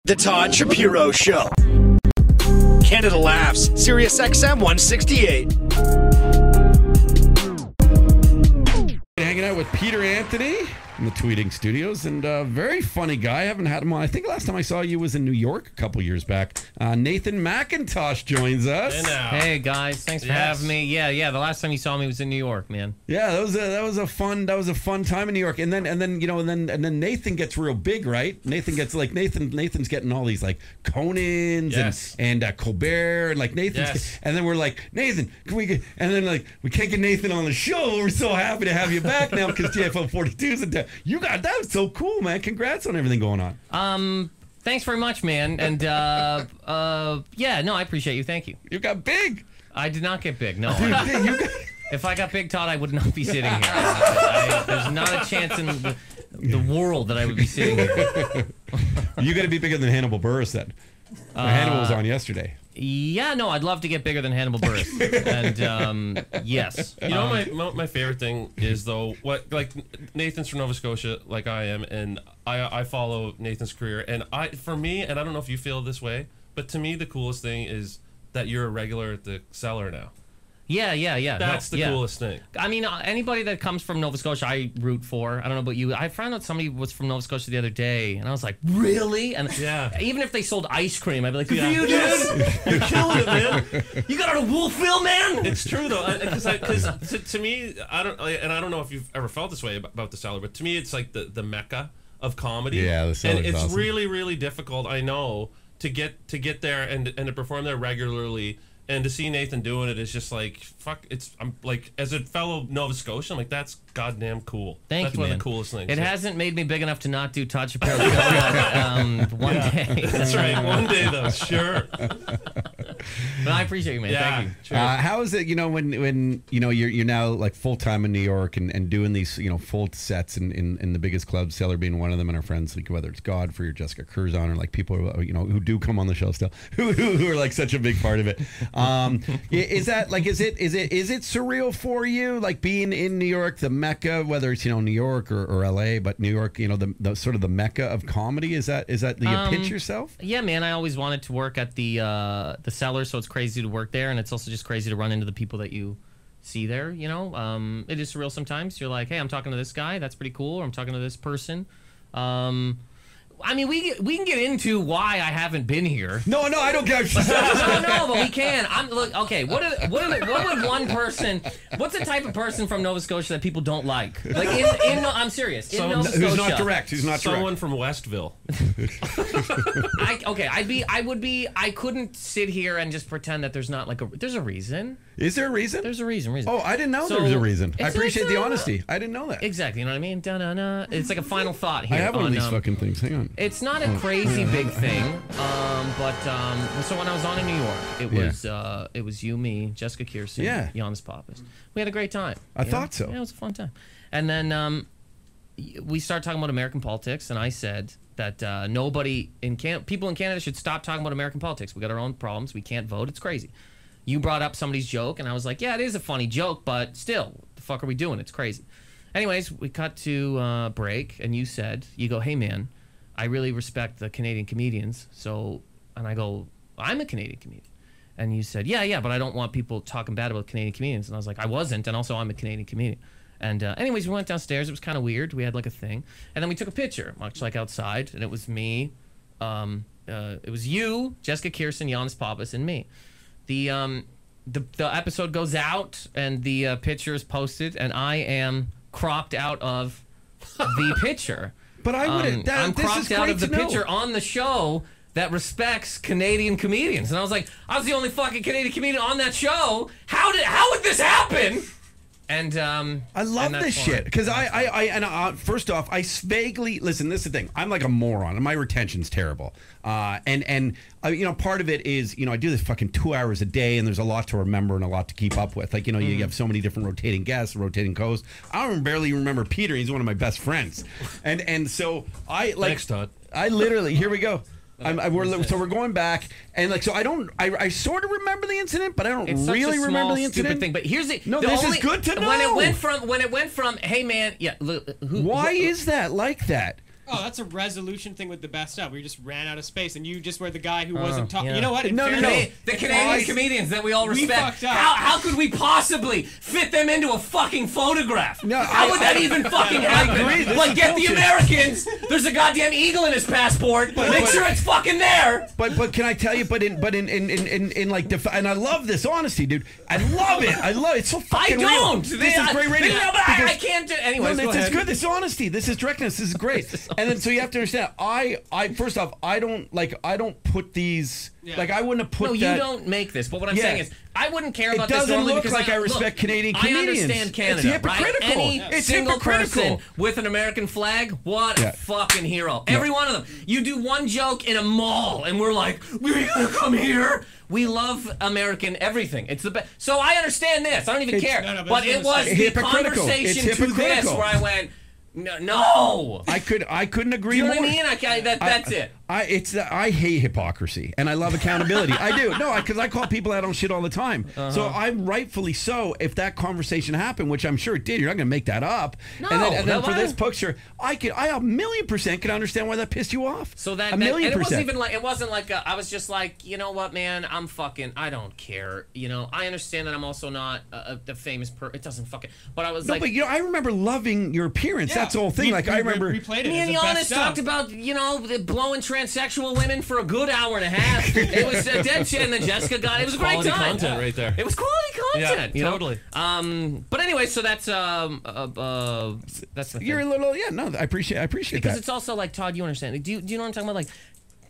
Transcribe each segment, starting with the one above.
The Todd Shapiro Show. Canada Laughs, SiriusXM 168. Hanging out with Peter Anthony in the Tweeting Studios, and a very funny guy. I haven't had him on. I think last time I saw you was in New York a couple years back. Nathan Macintosh joins us. Hey guys, thanks for having me. Yeah. The last time you saw me was in New York, man. Yeah, that was a fun time in New York. And then Nathan gets real big, right? Nathan's getting all these like Conans and Colbert and like Nathan's. And then we're like, Nathan, can we get? And then like we can't get Nathan on the show. We're so happy to have you back now because TFL 42's in town. You got that was so cool, man. Congrats on everything going on. Thanks very much, man. And I appreciate you. Thank you. You got big. I did not get big. No. Dude, if I got big, Todd, I would not be sitting here. There's not a chance in the world that I would be sitting here. You got to be bigger than Hannibal Buress then. Hannibal was on yesterday. Yeah, no, I'd love to get bigger than Hannibal Buress. And yes. You know, my favorite thing is though, Nathan's from Nova Scotia, like I am, and I follow Nathan's career, and for me, and I don't know if you feel this way, but to me the coolest thing is that you're a regular at the Cellar now. Yeah. That's the coolest thing. I mean, anybody that comes from Nova Scotia, I root for. I don't know about you. I found out somebody was from Nova Scotia the other day, and I was like, really? And even if they sold ice cream, I'd be like, you dude, you're killing it, man. You got out of Wolfville, man. It's true though, because to me, I don't know if you've ever felt this way about the Cellar, but to me, it's like the mecca of comedy. Yeah, the Cellar's and it's awesome. really, really difficult. I know to get there and to perform there regularly. And to see Nathan doing it is just like, fuck, I'm like, as a fellow Nova Scotian, I'm like, that's goddamn cool. That's one of the coolest things. It hasn't made me big enough to not do Todd Shapiro one day. That's right. One day, though, sure. But I appreciate you, man. Thank you. Sure. How is it, when you're now like full time in New York and doing these, full sets in the biggest clubs, Cellar being one of them, and our friends, like whether it's Godfrey or Jessica Curzon or like people, who do come on the show still, who are like such a big part of it. Is that like, is it surreal for you, like being in New York, the mecca, whether it's New York or LA, but New York, the sort of the mecca of comedy? Is that do you pinch yourself? Yeah, man, I always wanted to work at the Cellar, so it's crazy to work there, and it's also just crazy to run into the people that you see there. It is surreal sometimes. You're like, hey, I'm talking to this guy, that's pretty cool, or I'm talking to this person. I mean, we can get into why I haven't been here. No, I don't care. no, but we can. Okay. What would one person? What's the type of person from Nova Scotia that people don't like? Like, I'm serious. In Nova Scotia, who's not direct? Who's not someone from Westville. I couldn't sit here and just pretend that there's not there's a reason. Is there a reason? There's a reason. Oh, I didn't know there was a reason. I appreciate the honesty. I didn't know that. Exactly. You know what I mean? Da-na-na. It's like a final thought here. I have one of these fucking things. Hang on. It's not a crazy big thing, but so when I was on in New York, it was you, me, Jessica Kirsten, Giannis Pappas. We had a great time. I thought so. Yeah, it was a fun time. And then we started talking about American politics, and I said that people in Canada should stop talking about American politics. We got our own problems. We can't vote. It's crazy. You brought up somebody's joke, and I was like, yeah, it is a funny joke, but still, what the fuck are we doing? It's crazy. Anyways, we cut to break, and you go, hey, man, I really respect the Canadian comedians. And I go, I'm a Canadian comedian. And you said, yeah, but I don't want people talking bad about Canadian comedians. And I was like, I wasn't, and also I'm a Canadian comedian. And anyways, we went downstairs. It was kind of weird. We had like a thing. And then we took a picture, much like outside, and it was me. It was you, Jessica Kirsten, Giannis Pappas, and me. The episode goes out, and the picture is posted, and I am cropped out of the picture. But I wouldn't. I'm cropped out of the picture on the show that respects Canadian comedians, and I was like, I was the only fucking Canadian comedian on that show. How would this happen? And I love this shit because first off, I vaguely listen. This is the thing. I'm like a moron, and my retention's terrible. And part of it is I do this fucking 2 hours a day, and there's a lot to remember and a lot to keep up with. Like you have so many different rotating guests, rotating co-hosts. I don't barely remember Peter. He's one of my best friends, and so I like. Thanks, Todd. I literally here we go. We're going back, and I sort of remember the incident, but I don't really remember the incident. Thing, but here's this is good to know. When it went from, hey man, why is that like that? Oh, that's a resolution thing with the best of. We just ran out of space, and you just were the guy who wasn't talking. yeah. You know what? No. The Canadian comedians that we all respect. fucked up. How could we possibly fit them into a fucking photograph? No, How would that even fucking happen? agree. This Like, is get the bullshit. Americans. There's a goddamn eagle in his passport. Make sure it's fucking there. But can I tell you? But in like and I love this honesty, dude. I love it. I love it. It's so I fucking real. don't. This is great radio. No, but I Because- can't do. No, Anyways, go this is ahead. good. This is honesty. This is directness. This is great. And then so you have to understand. I first off, I don't put these. Yeah. Like I wouldn't have put No, that. you don't make this. But what I'm Yeah. saying is, I wouldn't care It about this doesn't normally look because like I respect Canadian I comedians. understand It's Canada, hypocritical. right? Any It's single hypocritical. person with an American flag, what Yeah. a fucking hero. Every one of them. You do one joke in a mall, and we're like, we're gonna come here. We love American everything. It's the best. So I understand this. I don't even care. No, but but it's it was the hypocritical. conversation It's to this hypocritical. where I went, no. I couldn't agree You know more. what I mean? That's it. I hate hypocrisy and I love accountability. I do. No, because I call people out on shit all the time. So I'm rightfully so. If that conversation happened, which I'm sure it did, you're not going to make that up. No, and then no, for why? this picture, I 1,000,000% can understand why that pissed you off. So that, a and million it wasn't percent. even like, it wasn't like I was just like, you know what, man, I don't care. You know, I understand that I'm also not a famous person. It doesn't fucking. But I was No, like, but I remember loving your appearance. Yeah. That's the whole thing. Like I remember. We played it. me as and a Giannis best of. talked about, blowing transsexual women for a good hour and a half. It was dead shit, and then Jessica got it. It was a great Quality time. content right there. It was quality content. Yeah, you know? totally. But anyway, so that's the thing. You're a little. Yeah. No. I appreciate Because that. it's also like, Todd, you understand? Do you know what I'm talking about? Like,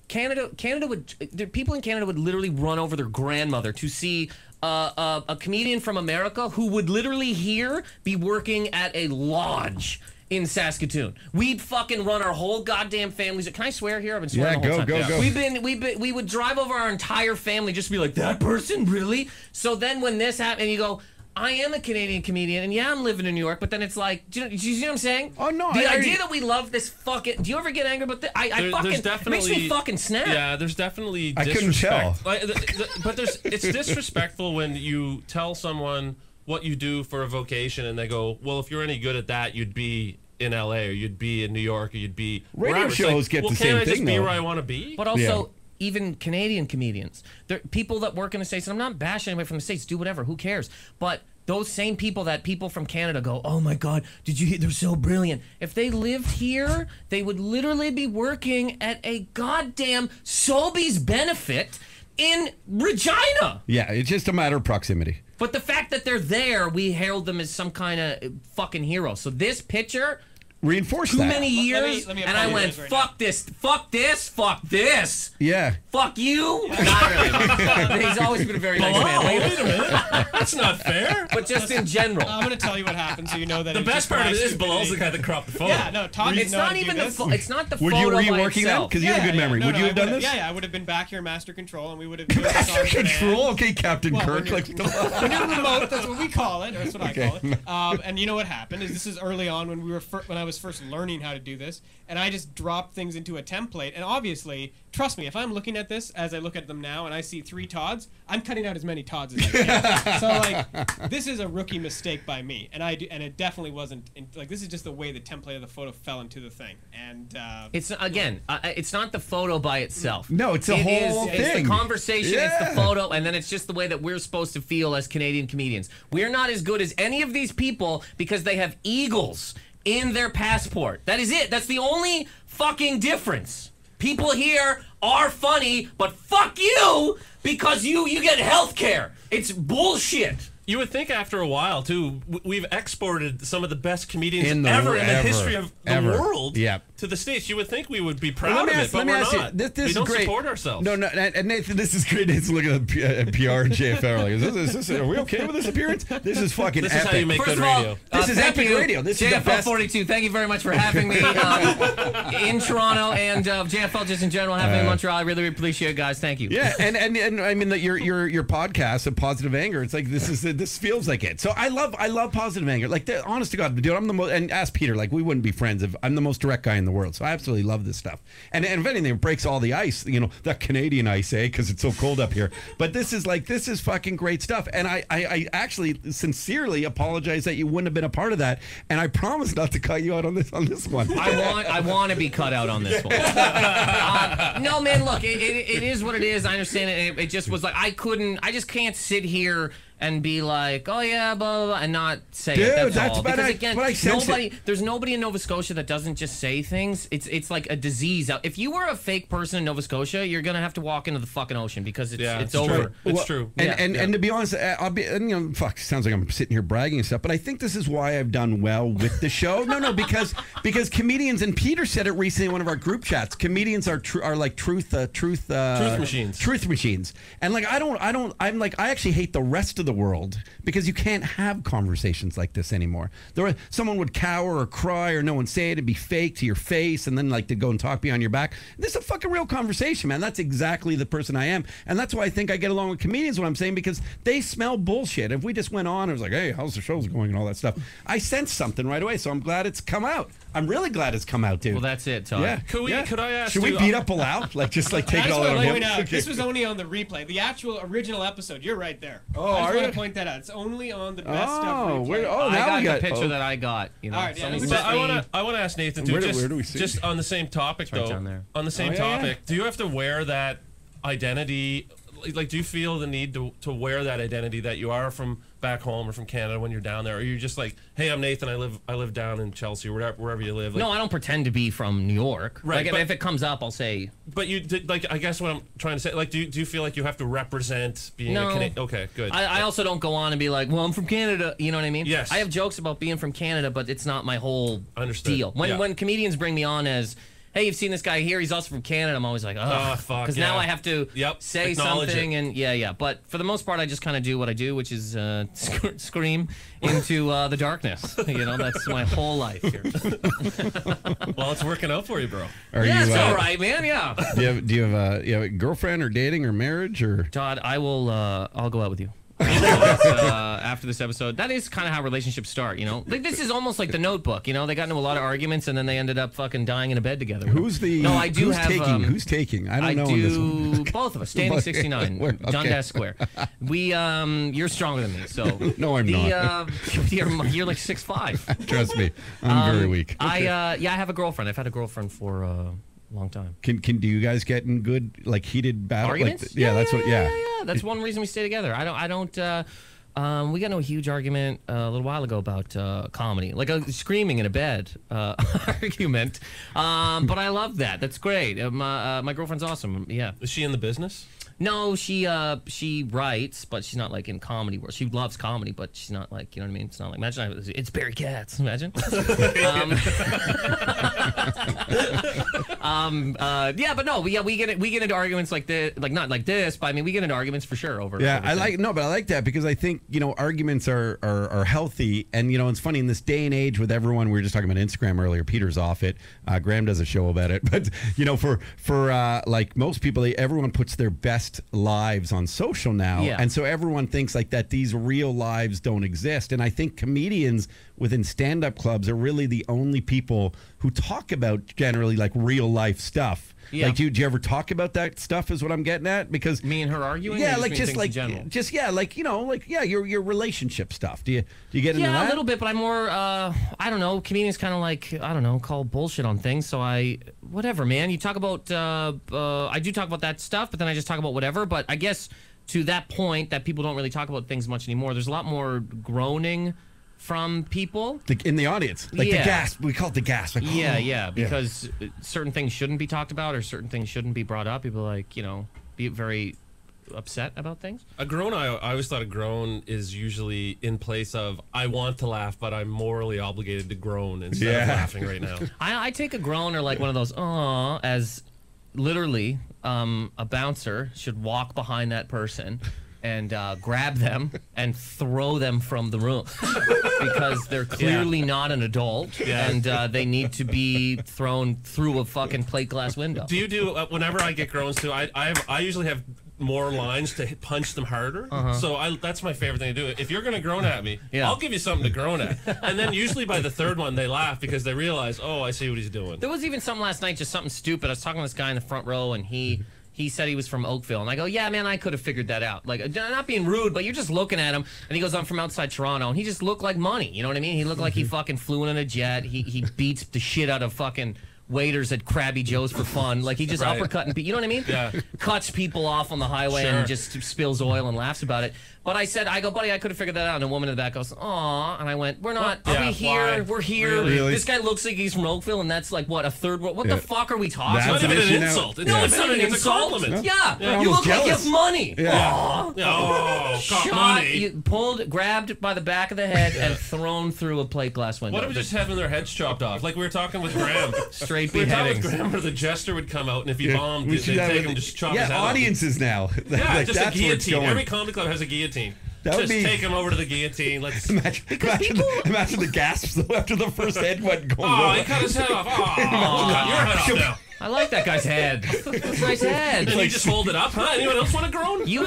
Canada would, people in Canada would literally run over their grandmother to see a comedian from America who would literally here be working at a lodge in Saskatoon. We'd fucking run our whole goddamn families. Can I swear here? I've been swearing the whole time. Go. We would drive over our entire family just to be like, that person, really? So then when this happened, and you go, I am a Canadian comedian, and yeah, I'm living in New York, but then it's like, do you see what I'm saying? Oh, no. The idea that we love this fucking. Do you ever get angry about this? It makes me fucking snap. Yeah, there's definitely I couldn't tell. disrespect. But it's disrespectful when you tell someone what you do for a vocation and they go, well, if you're any good at that, you'd be in LA or you'd be in New York or you'd be Radio wherever. It's shows like, get well, the can't same I just thing, be though. where I want to be? But also, even Canadian comedians, people that work in the States, and I'm not bashing anybody from the States, do whatever, who cares? But those same people that people from Canada go, oh my God, did you hear? They're so brilliant. If they lived here, they would literally be working at a goddamn Sobeys benefit in Regina. Yeah. It's just a matter of proximity. But the fact that they're there, we hailed them as some kind of fucking hero. So this picture, Reinforce too that. many years, let me and I went, apologize right fuck this, fuck this, fuck this. Yeah. Fuck you. Not really. He's always been a very nice man. Wait a minute. That's not fair. But just in general. I'm going to tell you what happened so you know that The it's best just part my of it is stupidity. Bilal's the guy that cropped the photo. Yeah, no, Todd It's didn't know how not to even do the this. it's not the Were photo you by working then? itself. Because you have a good memory. No, Would no, you I have done would've- this? Yeah, I would have been back here, master control, and we would have done this Master on command. control. Okay, Captain Well, Kirk. when you're remote, that's what we call it. Or that's what I call it. And you know what happened is this is early on when when I was first learning how to do this, and I just dropped things into a template. And obviously, trust me, if I'm looking at this as I look at them now, and I see 3 Todds, I'm cutting out as many Todds as I can. So like, this is a rookie mistake by me, and it definitely wasn't. Like, this is just the way the template of the photo fell into the thing, and It's again, it's not the photo by itself. No, it's the whole It's the thing. conversation, it's Yeah. the photo, and then it's just the way that we're supposed to feel as Canadian comedians. We're not as good as any of these people because they have eagles in their passport. That is it. That's the only fucking difference. People here are funny, but fuck you because you get health care. It's bullshit. You would think after a while, too, we've exported some of the best comedians In the ever in the ever, history of the ever. world Yep. to the States. You would think we would be Well, proud of it, but we're not. This we is don't great. support ourselves. No, and Nathan, this is great. Nathan's looking at PR and JFL. Like, is this, are we okay with this appearance? This is fucking This is epic. how you make First good of all, radio. This is thank epic you, radio. This is the JFL best. 42. Thank you very much for having me in Toronto and JFL just in general having me in Montreal. I really appreciate it, guys. Thank you. Yeah, and I mean that your podcast of positive anger. It's like this is this feels like it. So I love positive anger. Like, honest to God, dude, I'm the most. And ask Peter. Like, we wouldn't be friends if I'm the most direct guy in the world. So I absolutely love this stuff. And if anything, it breaks all the ice. You know, that Canadian ice, because it's so cold up here. But this is fucking great stuff. And I actually sincerely apologize that you wouldn't have been a part of that. And I promise not to cut you out on this one. I want to be cut out on this one. No, man, look, it is what it is. I understand it. It just was like, I just can't sit here and be like, oh yeah, blah, blah, blah, and not say it. That's all. Because again, there's nobody in Nova Scotia that doesn't just say things. It's like a disease. If you were a fake person in Nova Scotia, you're gonna have to walk into the fucking ocean because it's over. It's true. And to be honest, sounds like I'm sitting here bragging and stuff, but I think this is why I've done well with the show. No, because comedians, and Peter said it recently in one of our group chats. Comedians are like truth machines. Truth machines. And like I actually hate the rest of the world because you can't have conversations like this anymore. Someone would cower or cry or no one say it and be fake to your face and then like to go and talk behind your back. This is a fucking real conversation, man. That's exactly the person I am. And that's why I think I get along with comedians, what I'm saying, because they smell bullshit. If we just went on and was like, hey, how's the show's going and all that stuff, I sense something right away. So I'm glad it's come out. I'm really glad it's come out, dude. Well, that's it, Todd. Yeah. Could I ask? Should we beat up Bilal? Like, just like take it all out of him? Okay. This was only on the replay. The actual original episode, you're right there. Oh, I just want to point that out. It's only on the best stuff replay. Now we got the picture that I got. You know, all right, I want to ask Nathan too. Where do we see? Just on the same topic right though. down there. On the same topic, do you have to wear that identity? Like, do you feel the need to wear that identity that you are from back home or from Canada when you're down there? Or are you just like, hey, I'm Nathan, I live down in Chelsea or wherever you live? Like, no, I don't pretend to be from New York. Right. Like, if it comes up, I'll say. But I guess what I'm trying to say, like, do you feel like you have to represent being a Canadian? Okay, good. I also don't go on and be like, well, I'm from Canada. You know what I mean? Yes. I have jokes about being from Canada, but it's not my whole deal. When comedians bring me on as, hey, you've seen this guy here, he's also from Canada, I'm always like, oh, fuck. Because now I have to say something. And But for the most part, I just kind of do what I do, which is scream into the darkness. You know, that's my whole life here. Well, it's working out for you, bro. It's all right, man. Yeah. Do you have a girlfriend or dating or marriage or? Todd, I'll go out with you. After this episode, that is kind of how relationships start, you know. Like, this is almost like The Notebook, you know. They got into a lot of arguments and then they ended up fucking dying in a bed together. Who's taking? Who's taking? I don't know. I do both of us. Standing 69, Dundas Square. You're stronger than me, so no, I'm not. You're like 6'5". Trust me, I'm very weak. I have a girlfriend. I've had a girlfriend for long time. Do you guys get in good, like, heated battle? Arguments? Like, yeah. That's one reason we stay together. I don't. We got into a huge argument a little while ago about comedy, like a screaming in a bed argument. But I love that. That's great. My girlfriend's awesome. Yeah. Is she in the business? No, she writes, but she's not like in comedy world. She loves comedy, but she's not like, you know what I mean? It's not like, imagine it's Barry Katz. Imagine. But no, we get into arguments like this, like not like this, but I mean we get into arguments for sure over. Yeah, I like that because I think, you know, arguments are healthy, and you know it's funny in this day and age with everyone. We were just talking about Instagram earlier. Peter's off it. Graham does a show about it, but you know, for like most people, everyone puts their best lives on social now, and so everyone thinks like that these real lives don't exist. And I think comedians within stand-up clubs are really the only people who talk about generally like real life stuff. Yeah. Like, do you ever talk about that stuff? Is what I'm getting at. Because me and her arguing. Yeah, like just like your relationship stuff. Do you get into that? Yeah, a little bit, but I'm more. I don't know. Comedians kind of like call bullshit on things. So whatever, man. You talk about. I do talk about that stuff, but then I just talk about whatever. But I guess to that point that people don't really talk about things much anymore. There's a lot more groaning from people in the audience, like the gasp. We call it the gasp. Like, because certain things shouldn't be talked about or certain things shouldn't be brought up. People be very upset about things. A groan, I always thought a groan is usually in place of I want to laugh, but I'm morally obligated to groan instead of laughing right now. I take a groan or like one of those as literally a bouncer should walk behind that person and grab them and throw them from the room because they're clearly not an adult and they need to be thrown through a fucking plate glass window. Do you do whenever I get groans too? I usually have more lines to punch them harder. So that's my favorite thing to do. If you're going to groan at me, I'll give you something to groan at. And then usually by the third one, they laugh because they realize, oh, I see what he's doing. There was even something last night, just something stupid. I was talking to this guy in the front row, and he said he was from Oakville. And I go, yeah, man, I could have figured that out. Like, not being rude, but you're just looking at him. And he goes, I'm from outside Toronto. And he just looked like money. You know what I mean? He looked like he fucking flew in a jet. He beats the shit out of fucking waiters at Krabby Joe's for fun. Like, he just uppercutting people. You know what I mean? Yeah. Cuts people off on the highway and just spills oil and laughs about it. But I go, buddy, I could have figured that out. And a woman in the back goes, aw. And I went, we're not. Are we here? Why? We're here. Really? This guy looks like he's from Oakville, and that's like, what, a third world? What the fuck are we talking That's about? It's not even issue an now. insult. No, it's not an It's a insult. compliment. Yeah, I'm you almost look like you jealous. have money. Yeah. Aw. Oh, cock Shot, money. you grabbed by the back of the head and thrown through a plate glass window. What if just having their heads chopped off? Like we were talking with Graham. Straight We were talking with beheadings. Graham where the jester would come out, and if he bombed, We they'd should have take with him, the- just chop his head off. audiences now. Yeah, Like, just a that's where it's guillotine. going. Every comedy club has a guillotine. That would Just be- take him over to the guillotine. Let's. Imagine the gasps though after the first head went going. Oh, he cut his head off. Oh, cut your head off now. I like that guy's head. That's a nice head. And you just hold it up, huh? Anyone else want to groan? You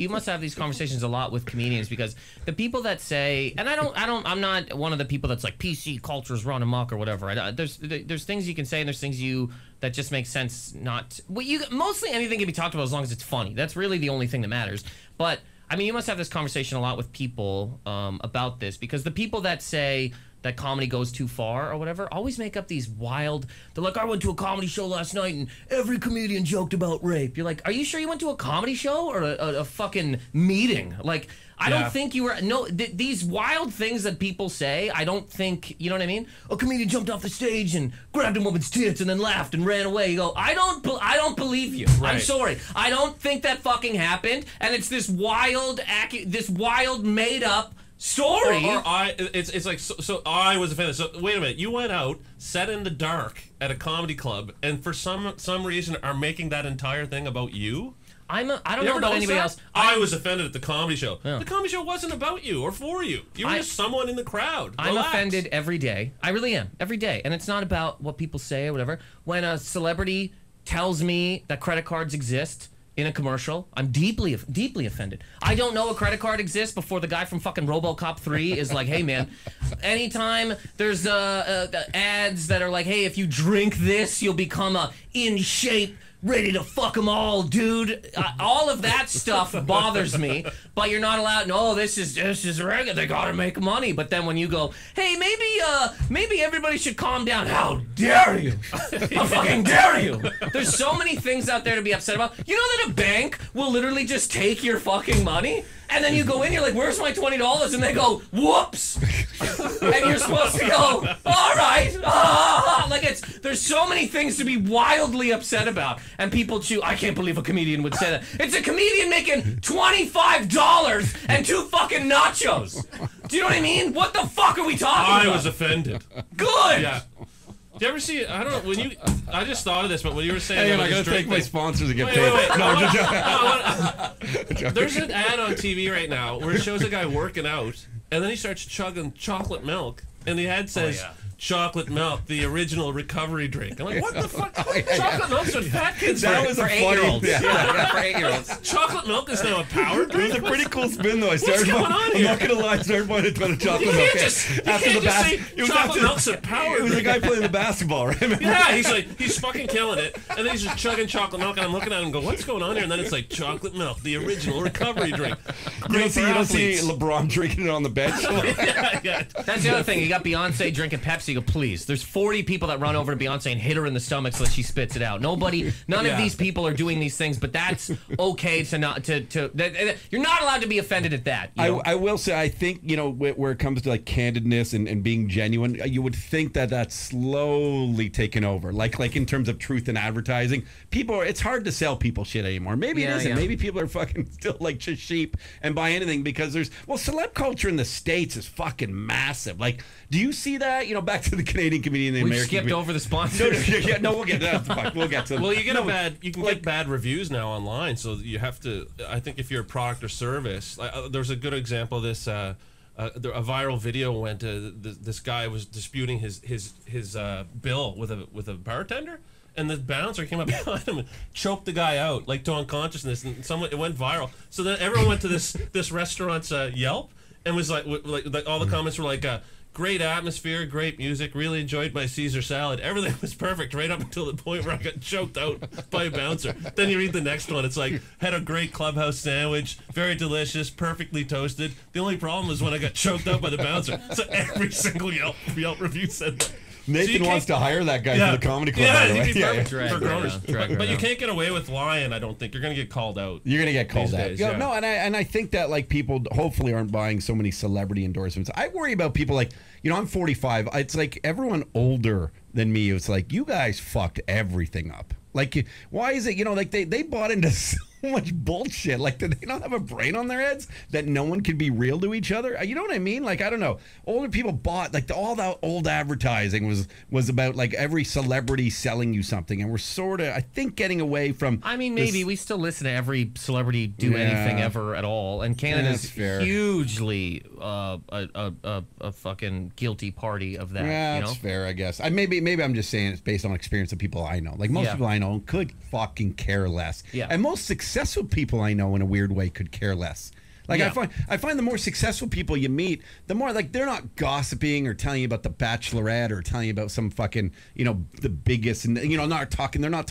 must have these conversations a lot with comedians, because the people that say, and I'm not one of the people that's like PC culture's run amok or whatever. There's things you can say, and there's things that just make sense. Mostly anything can be talked about as long as it's funny. That's really the only thing that matters. But I mean, you must have this conversation a lot with people about this, because the people that say that comedy goes too far or whatever always make up these wild. They're like, I went to a comedy show last night and every comedian joked about rape. You're like, are you sure you went to a comedy show or a fucking meeting? Like, I don't think you were. No, these wild things that people say, I don't think, you know what I mean? A comedian jumped off the stage and grabbed a woman's tits and then laughed and ran away. You go, I don't believe you. Right. I'm sorry. I don't think that fucking happened. And it's this wild made up story. It's like, so I was offended. So wait a minute, you went out, sat in the dark at a comedy club, and for some reason are making that entire thing about you? I don't You know ever about notice anybody that? else. I was offended at the comedy show. Yeah. The comedy show wasn't about you or for you. You were just someone in the crowd. I'm Relax. offended every day. I really am. Every day. And it's not about what people say or whatever. When a celebrity tells me that credit cards exist in a commercial, I'm deeply offended. I don't know a credit card exists before the guy from fucking RoboCop 3 is like, hey man, anytime there's ads that are like, hey, if you drink this, you'll become in shape, ready to fuck them all, dude. All of that stuff bothers me, but you're not allowed. No, this is regular. They gotta make money. But then when you go, hey, maybe everybody should calm down. How dare you? How fucking dare you? There's so many things out there to be upset about. You know that a bank will literally just take your fucking money, and then you go in, you're like, where's my $20? And they go, whoops. And you're supposed to go, all right. There's so many things to be wildly upset about. And people chew, I can't believe a comedian would say that. It's a comedian making $25 and 2 fucking nachos. Do you know what I mean? What the fuck are we talking about? I was offended. Good. Yeah. Do you ever see? I don't know. I just thought of this, but when you were saying, Hey, about I'm this gonna drink thank my thing- sponsors and get Wait, paid. wait, wait. No, I I'm wanna- joking. There's an ad on TV right now where it shows a guy working out, and then he starts chugging chocolate milk, and the ad says, chocolate milk, the original recovery drink. I'm like, what the fuck? Chocolate milk's what fat kids That drink. was a For funny. 8-year-olds. Yeah. Yeah, for 8-year-olds. Chocolate milk is now a power It drink? was a pretty cool spin though. I started. going on I'm here? not gonna lie. I started buying a ton of chocolate You milk can't just, you after can't the just say it was chocolate after milk's a power It was a drink. guy playing the basketball, right? Remember? Yeah, he's fucking killing it, and then he's just chugging chocolate milk, and I'm looking at him and go, what's going on here? And then it's like chocolate milk, the original recovery drink. You don't see athletes. LeBron drinking it on the bench. yeah. That's the other thing. You got Beyonce drinking Pepsi. You go, please. There's 40 people that run over to Beyonce and hit her in the stomach so that she spits it out. None of these people are doing these things, but that's okay to not you're not allowed to be offended at that. You know? I will say, I think, where it comes to like candidness and being genuine, you would think that that's slowly taken over. Like in terms of truth in advertising, it's hard to sell people shit anymore. Maybe it isn't. Yeah. Maybe people are fucking still like just sheep and buy anything because celeb culture in the States is fucking massive. Like, do you see that? Back to the Canadian comedian, the We American skipped comedian. over the sponsors. No, we'll get that. Fuck, we'll get to. Well, you can get bad reviews now online, so you have to. I think if you're a product or service, there's a good example of this. A viral video went. This guy was disputing his bill with a bartender, and the bouncer came up behind him and choked the guy out, like to unconsciousness, and it went viral. So then everyone went to this restaurant's Yelp and was like all the comments were like, great atmosphere, great music, really enjoyed my Caesar salad. Everything was perfect right up until the point where I got choked out by a bouncer. Then you read the next one. It's like, had a great clubhouse sandwich, very delicious, perfectly toasted. The only problem was when I got choked out by the bouncer. So every single Yelp review said that. Nathan wants to hire that guy for the comedy club. Yeah, by the way. he'd be perfect Drag for right groaners. down, But you can't get away with lying, I don't think. You're going to get called out. You're gonna get called these out. days, Yeah, yeah. no, and I think that like people hopefully aren't buying so many celebrity endorsements. I worry about people like, you know, I'm 45. It's like everyone older than me. It's like you guys fucked everything up. Like, why is it, you know, like they bought into so much bullshit. Like, do they not have a brain on their heads that no one can be real to each other? You know what I mean? Like, I don't know. Older people bought, like, all that old advertising was about, like, every celebrity selling you something. And we're sort of, I think, getting away from. I mean, maybe we still listen to every celebrity do anything ever at all, and Canada's hugely a fucking guilty party of that. Yeah, you know? that's fair, I guess. Maybe I'm just saying it's based on experience of people I know. Like most people I know could fucking care less. Yeah. And most successful people I know in a weird way could care less. Like I find the more successful people you meet, the more like they're not gossiping or telling you about the Bachelorette or telling you about some fucking, you know, the biggest, and you know, they're not talking about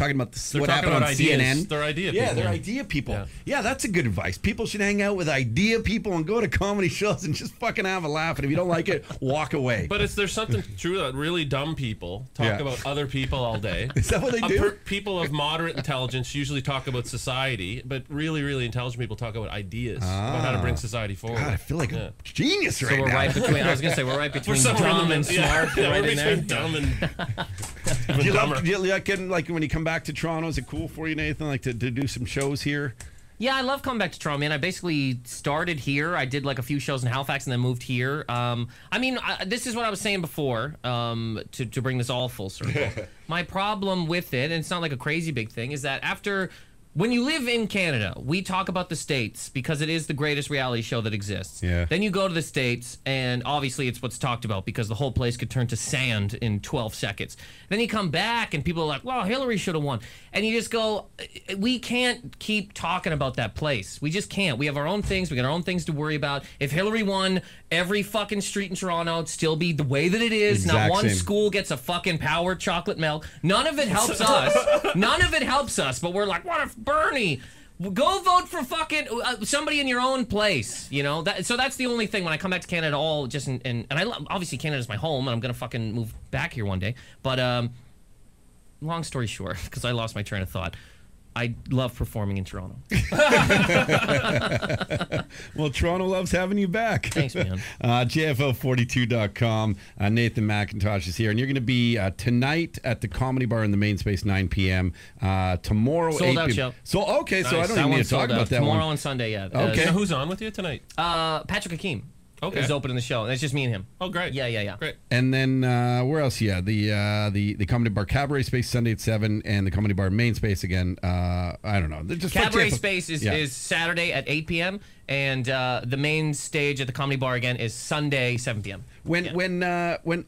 what happened on CNN. They're idea people. Yeah, they're idea people. Yeah. That's a good advice. People should hang out with idea people and go to comedy shows and just fucking have a laugh. And if you don't like it, walk away. But there's something true that really dumb people talk about other people all day. Is that what they do? People of moderate intelligence usually talk about society, but really, really intelligent people talk about ideas, about how to bring society forward. God, I feel like a genius right So we're now. right between. I was gonna say we're right between dumb and smart. Yeah, right we're in there. between dumb and Do you like getting, like when you come back to Toronto? Is it cool for you, Nathan? Like to do some shows here? Yeah, I love coming back to Toronto, man. I basically started here. I did like a few shows in Halifax and then moved here. I mean, this is what I was saying before, to bring this all full circle. My problem with it, and it's not like a crazy big thing, is that when you live in Canada, we talk about the States because it is the greatest reality show that exists. Yeah. Then you go to the States, and obviously it's what's talked about because the whole place could turn to sand in 12 seconds. Then you come back, and people are like, well, Hillary should have won. And you just go, we can't keep talking about that place. We just can't. We have our own things. We got our own things to worry about. If Hillary won, every fucking street in Toronto would still be the way that it is. Not one school gets a fucking power chocolate milk. None of it helps us. None of it helps us. But we're like, what if Bernie? Go vote for fucking somebody in your own place, you know. So that's the only thing when I come back to Canada. All just and I love, obviously Canada's my home, and I'm gonna fucking move back here one day. But long story short, because I lost my train of thought. I love performing in Toronto. Well, Toronto loves having you back. Thanks, man. JFL42.com. Nathan Macintosh is here, and you're going to be tonight at the Comedy Bar in the main space, 9 p.m. Tomorrow, Sold 8 out p.m. show. So okay, so I don't That even need one's to talk sold about out. that Tomorrow one. and Sunday, yeah. Okay. So who's on with you tonight? Patrick Hakeem is opening the show, and it's just me and him. Oh, great. Yeah. Great. And then where else? Yeah, the Comedy Bar Cabaret Space Sunday at 7, and the Comedy Bar Main Space again. I don't know. They're just Cabaret Space is Saturday at 8 p.m. and the main stage at the Comedy Bar again is Sunday 7 p.m. When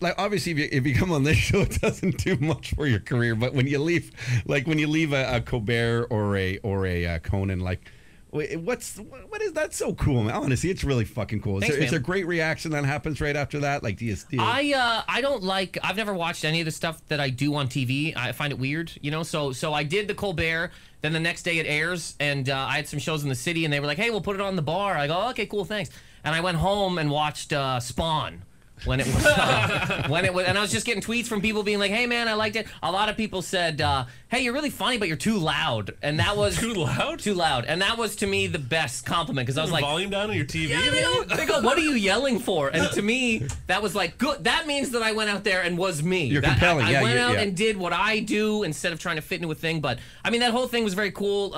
like obviously if you come on this show, it doesn't do much for your career. But when you leave, like when you leave a Colbert or a Conan, like. What is that so cool, man? Honestly, it's really fucking cool. Thanks, is there great reaction that happens right after that? Like, do you I don't like. I've never watched any of the stuff that I do on TV. I find it weird, you know. So I did the Colbert. Then the next day it airs, and I had some shows in the city, and they were like, "Hey, we'll put it on the bar." I go, oh, "Okay, cool, thanks." And I went home and watched Spawn. When it was, and I was just getting tweets from people being like, "Hey man, I liked it." A lot of people said, "Hey, you're really funny, but you're too loud," and that was Too loud? Too loud, and that was to me the best compliment because I was like, volume down on your TV. Yeah, they go, "What are you yelling for?" And to me, that was like good. That means that I went out there and was me. You're compelling. I went out and did what I do instead of trying to fit into a thing. But I mean, that whole thing was very cool.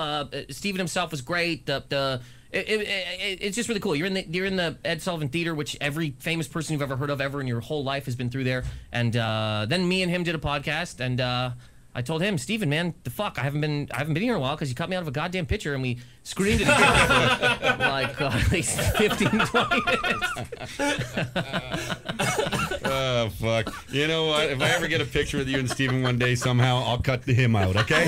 Steven himself was great. It's just really cool. You're in the Ed Sullivan Theater, which every famous person you've ever heard of ever in your whole life has been through there. And then me and him did a podcast, and I told him, Steven, man, the fuck, I haven't been here in a while because you cut me out of a goddamn picture and we screened it together for like at least 15, 20 minutes. Oh, fuck. You know what? If I ever get a picture with you and Steven one day somehow, I'll cut him out, okay?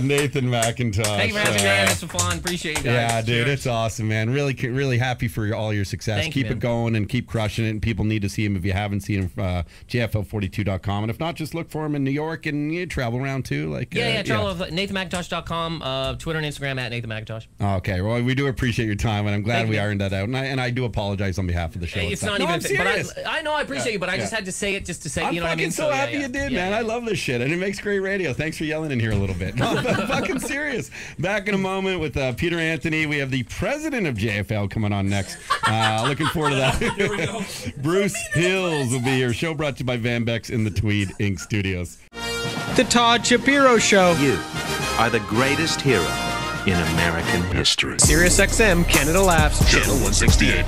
Nathan Macintosh. Thank you for having me, man. It's fun. Appreciate you guys. Yeah, dude, Cheers. it's awesome, man. Really happy for all your success. Thank you, keep man. it going and keep crushing it. And people need to see him if you haven't seen him. JFL42.com. And if not, just look for him in New York and you travel around too. Like Travel with NathanMacintosh.com, Twitter and Instagram at Nathan Macintosh. Okay, well, we do appreciate your time, and I'm glad Thank we you. ironed that out. And I do apologize on behalf of the show. It's not no, even. I'm serious. But I know I appreciate you, but I just had to say it just to say. I'm You know what I mean? so happy you did, man. I love this shit, and it makes great radio. Thanks for yelling in here a little bit. No, I'm fucking serious. Back in a moment with Peter Anthony. We have the president of JFL coming on next. Looking forward to that. Here we go. Bruce Hills will be here. Show brought to you by Van Beck's in the Tweed Inc. Studios. The Todd Shapiro Show. You are the greatest hero in American history. SiriusXM Canada Laughs Channel 168.